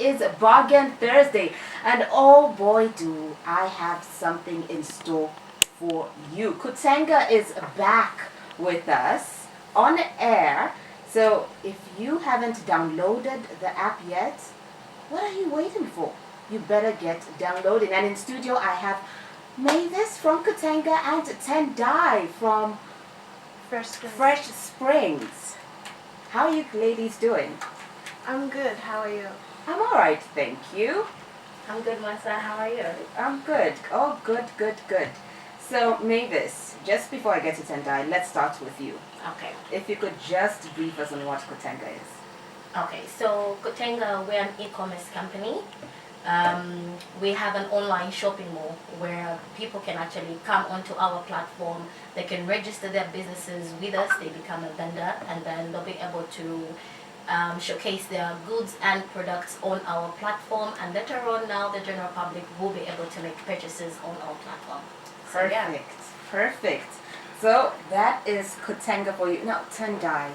is Bargain Thursday, and oh boy, do I have something in store for you. Khutenga is back with us on air. So if you haven't downloaded the app yet, what are you waiting for? You better get downloading. And in studio, I have Mavis from Khutenga and Tendai from Fresh Springs. How are you ladies doing? I'm good. How are you? I'm all right, thank you. I'm good, Martha. How are you? I'm good. Oh, good. So, Mavis, just before I get to Tendai, let's start with you. Okay. If you could just brief us on what Khutenga is. Okay, so Khutenga, we're an e-commerce company. We have an online shopping mall where people can actually come onto our platform. They can register their businesses with us. They become a vendor, and then they'll be able to showcase their goods and products on our platform. And later on, now the general public will be able to make purchases on our platform. So, yeah. Perfect. So that is Khutenga for you. Now, Tendai,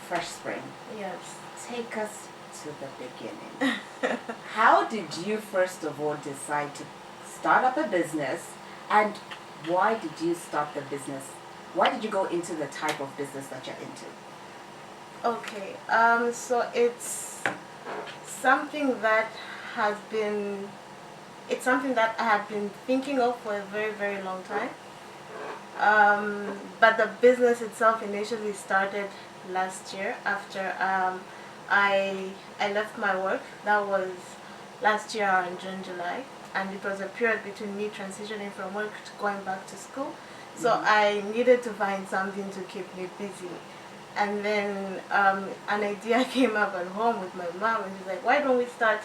Fresh Spring. Yes. Take us to the beginning. How did you first of all decide to start up a business, and why did you start the business? Why did you go into the type of business that you're into? Okay. So it's something that has been. It's something that I have been thinking of for a very, very long time. But the business itself initially started last year after I left my work. That was last year in June, July, and it was a period between me transitioning from work to going back to school. So I needed to find something to keep me busy. And then an idea came up at home with my mom, and she's like, "Why don't we start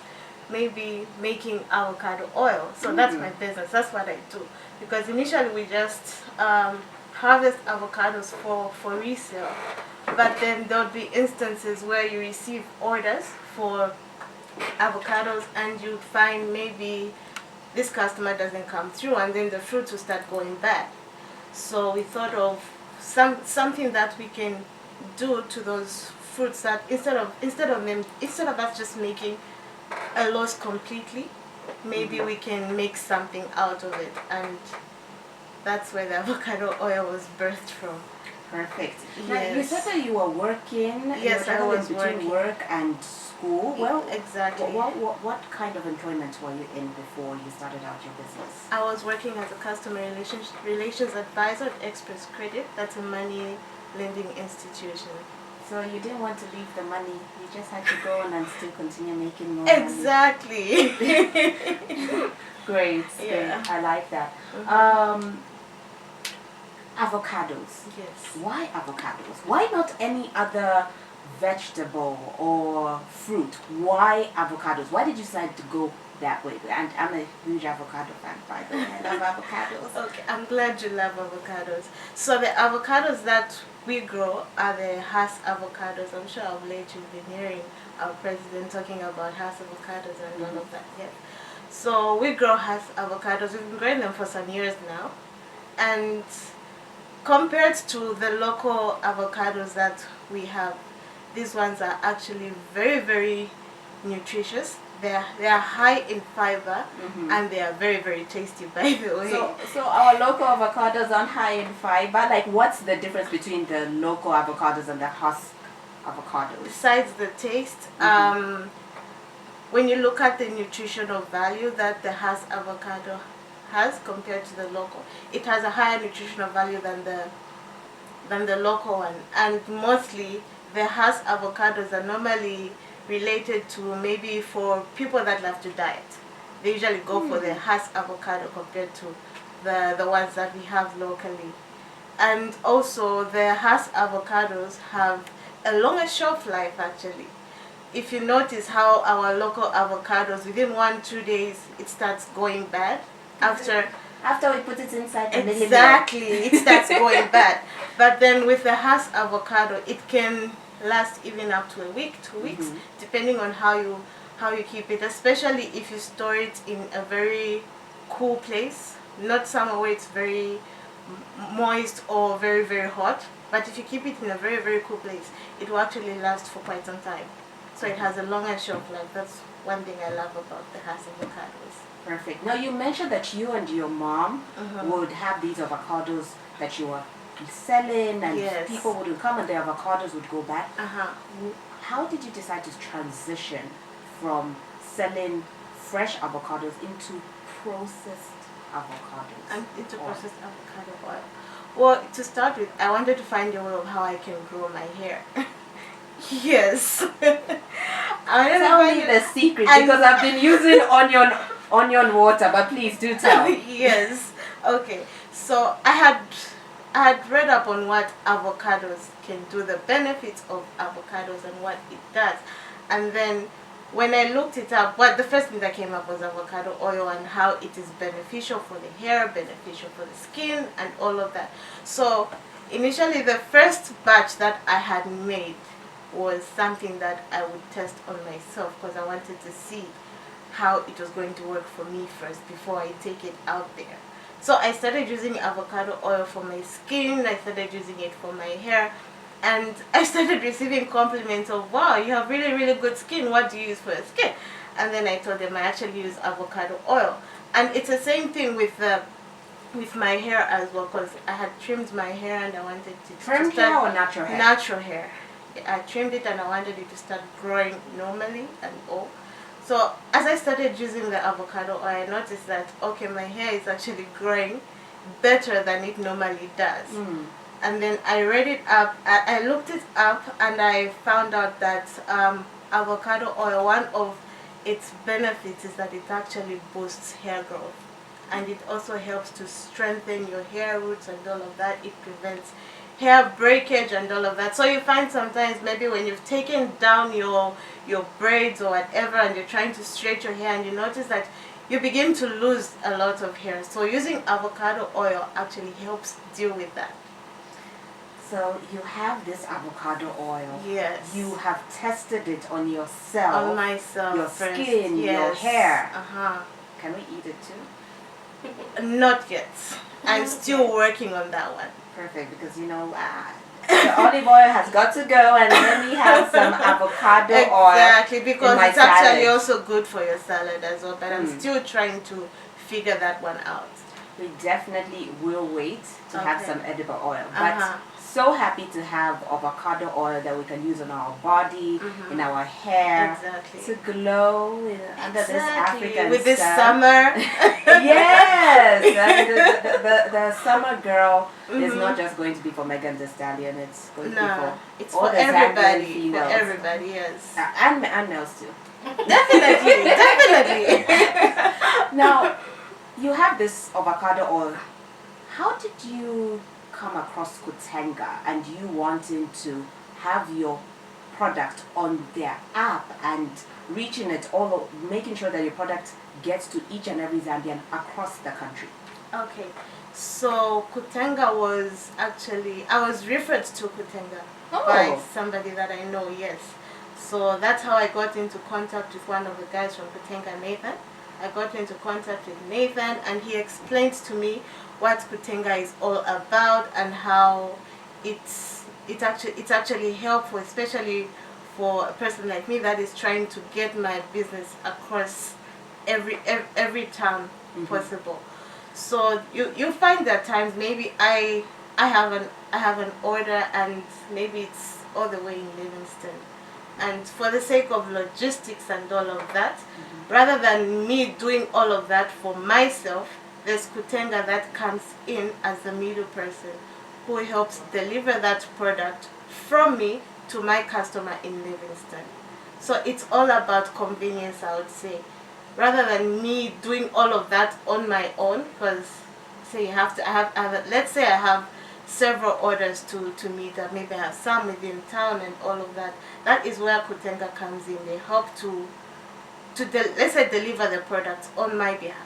maybe making avocado oil?" So that's my business. That's what I do. Because initially we just harvest avocados for resale. But then there would be instances where you receive orders for avocados and you'd find maybe this customer doesn't come through, and then the fruits will start going bad. So we thought of something that we can do to those fruits, that instead of us just making a loss completely, maybe we can make something out of it, and that's where the avocado oil was birthed from. Perfect. Yes. Now, you said that you were working. Yes, I was between working. work and school. Well, exactly. What kind of employment were you in before you started out your business? I was working as a customer relations advisor at Express Credit. That's a money lending institution. So you didn't want to leave the money. You just had to go on and still continue making more Exactly. money. Great. Yeah. I like that. Avocados. Yes. Why avocados? Why not any other vegetable or fruit? Why avocados? Why did you decide to go that way? And I'm a huge avocado fan, by the way. I love avocados. Okay, I'm glad you love avocados. So the avocados that we grow are the Hass avocados. I'm sure of late you've been hearing our president talking about Hass avocados and all of that. Yes. So we grow Hass avocados. We've been growing them for some years now, and compared to the local avocados that we have, these ones are actually very, very nutritious. They are high in fiber, and they are very, very tasty, by the way. So our local avocados aren't high in fiber. Like, what's the difference between the local avocados and the husk avocados? Besides the taste, when you look at the nutritional value that the Hass avocado has compared to the local, it has a higher nutritional value than the local one. And mostly the Hass avocados are normally related to maybe for people that love to diet. They usually go for the Hass avocado compared to the ones that we have locally. And also the Hass avocados have a longer shelf life actually. If you notice how our local avocados, within 1-2 days it starts going bad. After we put it inside the exactly, it starts going bad. But then with the Hass avocado, it can last even up to a week, 2 weeks, depending on how you keep it. Especially if you store it in a very cool place, not somewhere where it's very moist or very, very hot. But if you keep it in a very, very cool place, it will actually last for quite some time. So it has a longer shelf life. That's one thing I love about the Hass avocados. Perfect. Now you mentioned that you and your mom Mhm. would have these avocados that you were selling, and Yes. people would come and the avocados would go bad. Uh-huh. How did you decide to transition from selling fresh avocados into processed avocados? And into oil? processed avocado oil. Well, to start with, I wanted to find a way of how I can grow my hair. Yes. I wanted to Tell find me a- the secret, and- because I've been using onion water, but please do tell. Yes. Okay. So I had read up on what avocados can do, the benefits of avocados and what it does. And then when I looked it up, the first thing that came up was avocado oil and how it is beneficial for the hair, beneficial for the skin, and all of that. So initially the first batch that I had made was something that I would test on myself because I wanted to see how it was going to work for me first before I take it out there. So I started using avocado oil for my skin, I started using it for my hair, and I started receiving compliments of, wow, you have really, really good skin, what do you use for your skin? And then I told them I actually use avocado oil. And it's the same thing with my hair as well, because I had trimmed my hair and I wanted to Trimmed start hair or natural hair? natural hair. I trimmed it and I wanted it to start growing normally and all. So as I started using the avocado oil, I noticed that, okay, my hair is actually growing better than it normally does. And then I read it up, I looked it up, and I found out that avocado oil, one of its benefits is that it actually boosts hair growth. And it also helps to strengthen your hair roots and all of that. It prevents hair breakage and all of that. So you find sometimes maybe when you've taken down your braids or whatever and you're trying to straight your hair and you notice that you begin to lose a lot of hair. So using avocado oil actually helps deal with that. So you have this avocado oil. Yes. You have tested it on yourself. On myself. Your first. skin, your Yes. hair. Uh-huh. Can we eat it too? Not yet. I'm still working on that one. Perfect, because the olive oil has got to go, and then we have some avocado oil. Exactly, because in my it's actually salad. also good for your salad as well. But I'm still trying to figure that one out. We definitely will wait to have Okay. some edible oil. But Uh-huh. so happy to have avocado oil that we can use on our body, in our hair, Exactly. to glow under this African with this sun. summer. Yes, I mean, the summer girl is not just going to be for Megan Thee Stallion. It's going to be No, for it's all for the Zambian everybody. For females. everybody, yes. And males too. Definitely, definitely. Now, you have this avocado oil. How did you come across Khutenga and you wanting to have your product on their app and reaching it all, making sure that your product gets to each and every Zambian across the country? Okay, so Khutenga was actually, I was referred to Khutenga by somebody that I know, yes. So that's how I got into contact with one of the guys from Khutenga, Nathan. I got into contact with Nathan and he explained to me what Khutenga is all about and how it's actually helpful, especially for a person like me that is trying to get my business across every town possible. So you find that times maybe I have an order and maybe it's all the way in Livingston, and for the sake of logistics and all of that, rather than me doing all of that for myself, there's Khutenga that comes in as the middle person who helps deliver that product from me to my customer in Livingston. So it's all about convenience, I would say, rather than me doing all of that on my own, because say let's say I have several orders to meet up, maybe I have some within town and all of that. That is where Khutenga comes in. They help let's say deliver the product on my behalf.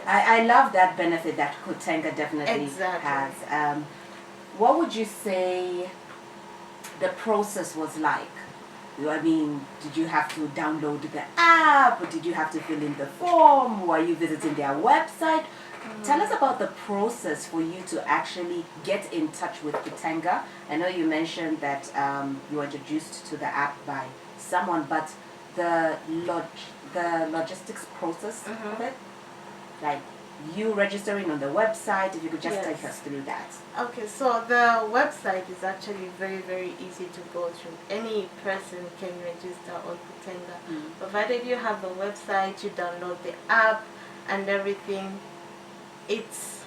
I love that benefit that Khutenga definitely Exactly. has. What would you say the process was like? I mean, did you have to download the app? Or did you have to fill in the form? Were you visiting their website? Tell us about the process for you to actually get in touch with Khutenga. I know you mentioned that you were introduced to the app by someone, but the logistics process of it, like you registering on the website, if you could just Yes. take us through that. Okay, so the website is actually very, very easy to go through. Any person can register on Khutenga. Provided you have the website, you download the app and everything. It's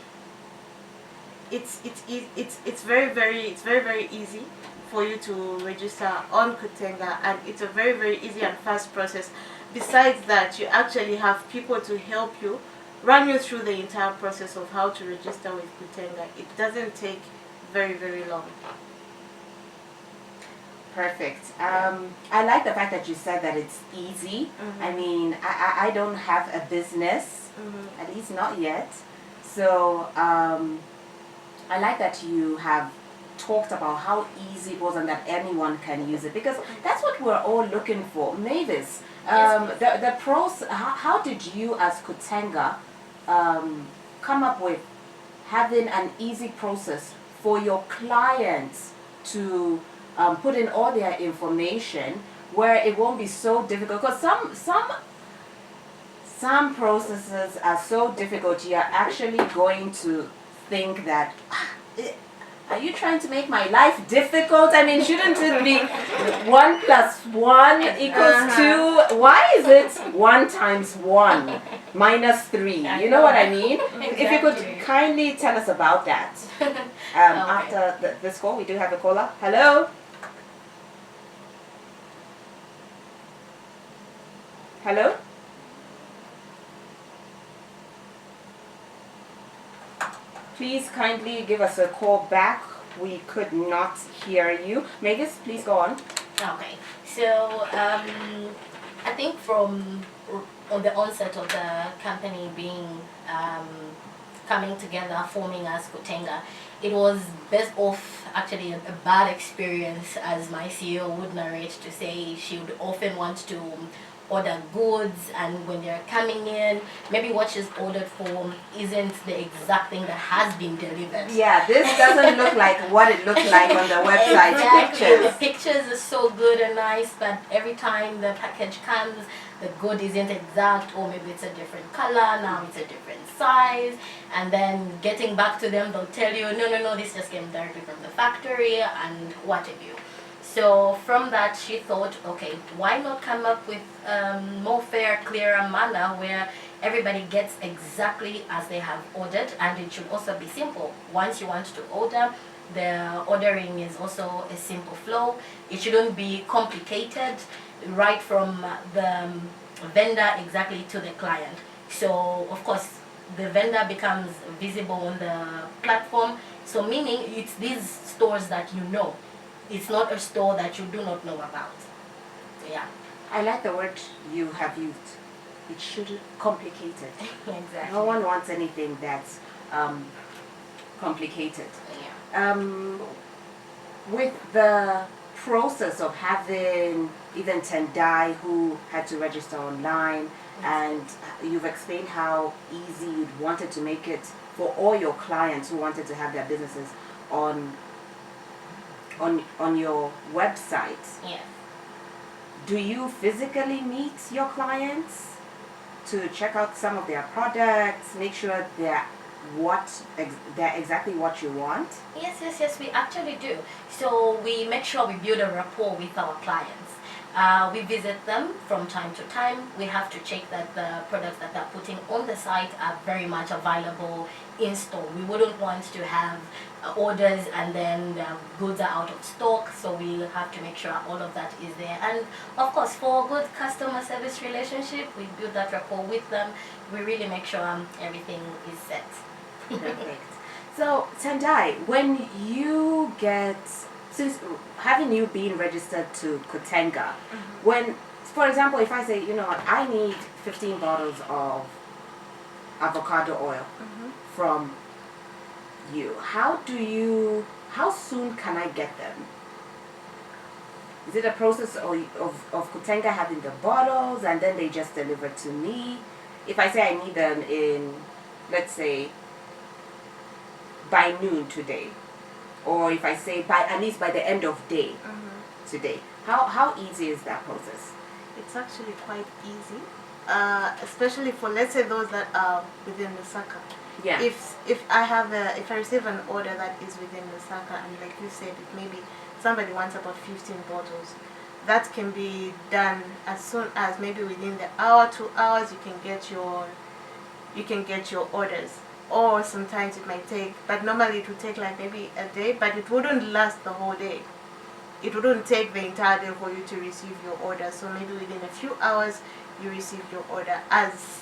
very easy for you to register on Khutenga, and it's a very, very easy and fast process. Besides that, you actually have people to help you, run you through the entire process of how to register with Khutenga. It doesn't take very, very long. Perfect. I like the fact that you said that it's easy. I mean, I don't have a business, at least not yet. So I like that you have talked about how easy it was and that anyone can use it, because that's what we're all looking for. Mavis, the pros, how did you as Khutenga come up with having an easy process for your clients to put in all their information where it won't be so difficult? Because some processes are so difficult, you are actually going to think that, are you trying to make my life difficult? I mean, shouldn't it be 1 plus 1 equals 2? Why is it 1 times 1 minus 3? You know what I mean? If you could kindly tell us about that. After this call, we do have a caller. Hello? Hello? Please kindly give us a call back. We could not hear you. Mavis, please go on. Okay, so I think from on the onset of the company being coming together, forming as Khutenga, it was best off actually a bad experience, as my CEO would narrate, to say she would often want to order goods, and when they're coming in, maybe what she's ordered for isn't the exact thing that has been delivered. Yeah, this doesn't look like what it looked like on the website. Exactly. The pictures are so good and nice, but every time the package comes, the good isn't exact, or maybe it's a different color, now it's a different size, and then getting back to them, they'll tell you, no, this just came directly from the factory, and what have you. So from that, she thought, okay, why not come up with more fair, clearer manner where everybody gets exactly as they have ordered, and it should also be simple. Once you want to order, the ordering is also a simple flow. It shouldn't be complicated, right from the vendor exactly to the client. So of course, the vendor becomes visible on the platform. So meaning it's these stores that you know. It's not a store that you do not know about. Yeah. I like the word you have used. It shouldn't complicated. Exactly. No one wants anything that's complicated. Yeah. With the process of having even Tendai who had to register online, and you've explained how easy you'd wanted to make it for all your clients who wanted to have their businesses on your website. Yeah. Do you physically meet your clients to check out some of their products, make sure they're exactly what you want? Yes, we actually do. So we make sure we build a rapport with our clients. We visit them from time to time. We have to check that the products that they're putting on the site are very much available in store. We wouldn't want to have orders and then the goods are out of stock, so we have to make sure all of that is there. And of course, for a good customer service relationship, we build that rapport with them. We really make sure everything is set. Perfect. So Tendai, when you get, since having you been registered to Khutenga, when, for example, if I say, you know what, I need 15 bottles of avocado oil from you, how soon can I get them? Is it a process of Khutenga having the bottles and then they just deliver to me? If I say I need them in, let's say, by noon today, or if I say at least by the end of day today, How easy is that process? It's actually quite easy, especially for, let's say, those that are within Lusaka. Yeah. If I receive an order that is within Lusaka, and like you said, if maybe somebody wants about 15 bottles, that can be done as soon as maybe within the hour, 2 hours. You can get your orders, or sometimes it might take, but normally it would take like maybe a day, but it wouldn't last the whole day. It wouldn't take the entire day for you to receive your order. So maybe within a few hours you receive your order as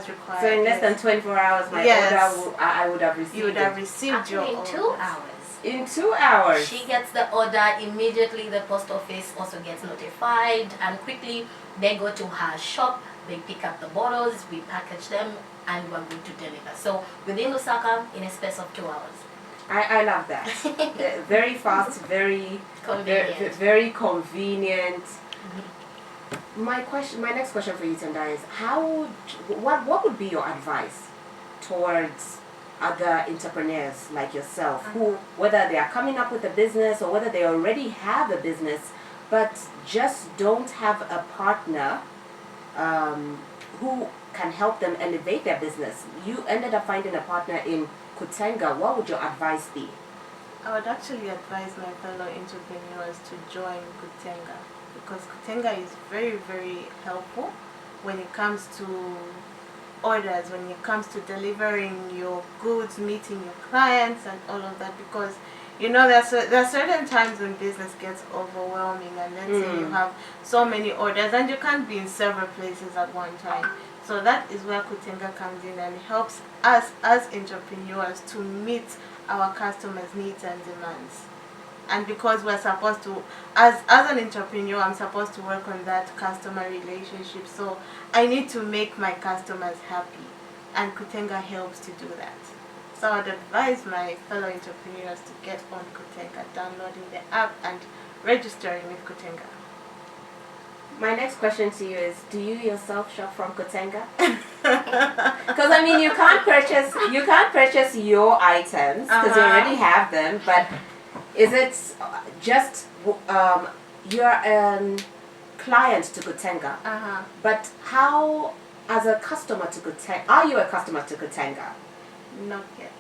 required. So in less than 24 hours, my order, I would have received. You would have received Actually, your in order. 2 hours. In 2 hours. She gets the order immediately. The post office also gets notified, and quickly they go to her shop. They pick up the bottles, we package them, and we're good to deliver. So within Lusaka, in a space of 2 hours. I love that. Very fast, very Convenient. very convenient. My next question for you, Tendai, is what would be your advice towards other entrepreneurs like yourself, who, whether they are coming up with a business or whether they already have a business, but just don't have a partner who can help them elevate their business? You ended up finding a partner in Khutenga. What would your advice be? I would actually advise my fellow entrepreneurs to join Khutenga, because Khutenga is very, very helpful when it comes to orders, when it comes to delivering your goods, meeting your clients and all of that. Because there are certain times when business gets overwhelming, and let's say you have so many orders and you can't be in several places at one time. So that is where Khutenga comes in and helps us as entrepreneurs to meet our customers' needs and demands. And because we're supposed to, as an entrepreneur, I'm supposed to work on that customer relationship. So I need to make my customers happy, and Khutenga helps to do that. So I'd advise my fellow entrepreneurs to get on Khutenga, downloading the app and registering with Khutenga. My next question to you is: do you yourself shop from Khutenga? Because I mean, you can't purchase your items because you already have them. But is it just you're a client to Khutenga? But how, as a customer to Khutenga, are you a customer to Khutenga? Not yet.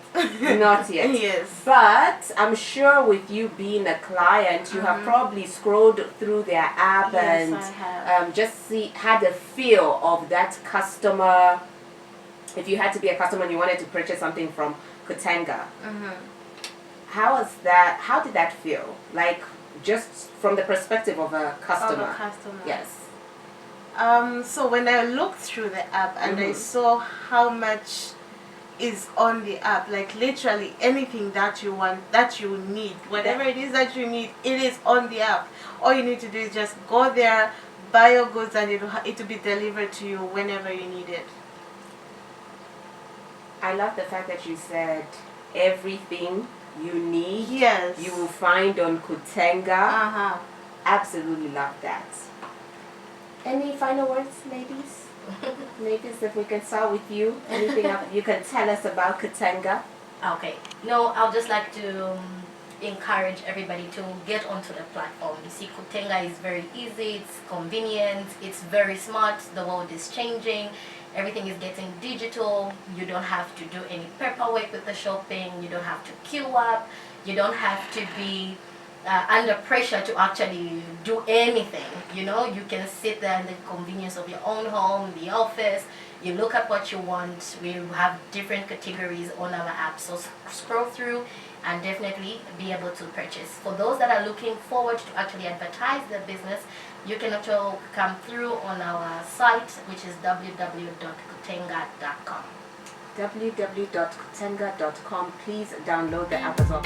Not yet. Yes. But I'm sure with you being a client, you have probably scrolled through their app and I have. just had a feel of that customer. If you had to be a customer and you wanted to purchase something from Khutenga, how did that feel? Like, just from the perspective of a customer. Of a customer. Yes. So when I looked through the app and I saw how much is on the app, like literally anything that you want, that you need, whatever it is that you need, it is on the app. All you need to do is just go there, buy your goods, and it will be delivered to you whenever you need it. I love the fact that you said everything you need, Yes. you will find on Khutenga. Absolutely love that. Any final words, ladies? Ladies, if we can start with you, anything you can tell us about Khutenga? Okay. No, I'll just like to encourage everybody to get onto the platform. You see, Khutenga is very easy, it's convenient, it's very smart. The world is changing. Everything is getting digital. You don't have to do any paperwork with the shopping. You don't have to queue up. You don't have to be under pressure to actually do anything. You can sit there in the convenience of your own home, the office. You look at what you want. We have different categories on our app, so scroll through and definitely be able to purchase. For those that are looking forward to actually advertise their business, you can also come through on our site, which is www.khutenga.com. www.khutenga.com. Please download the app as well.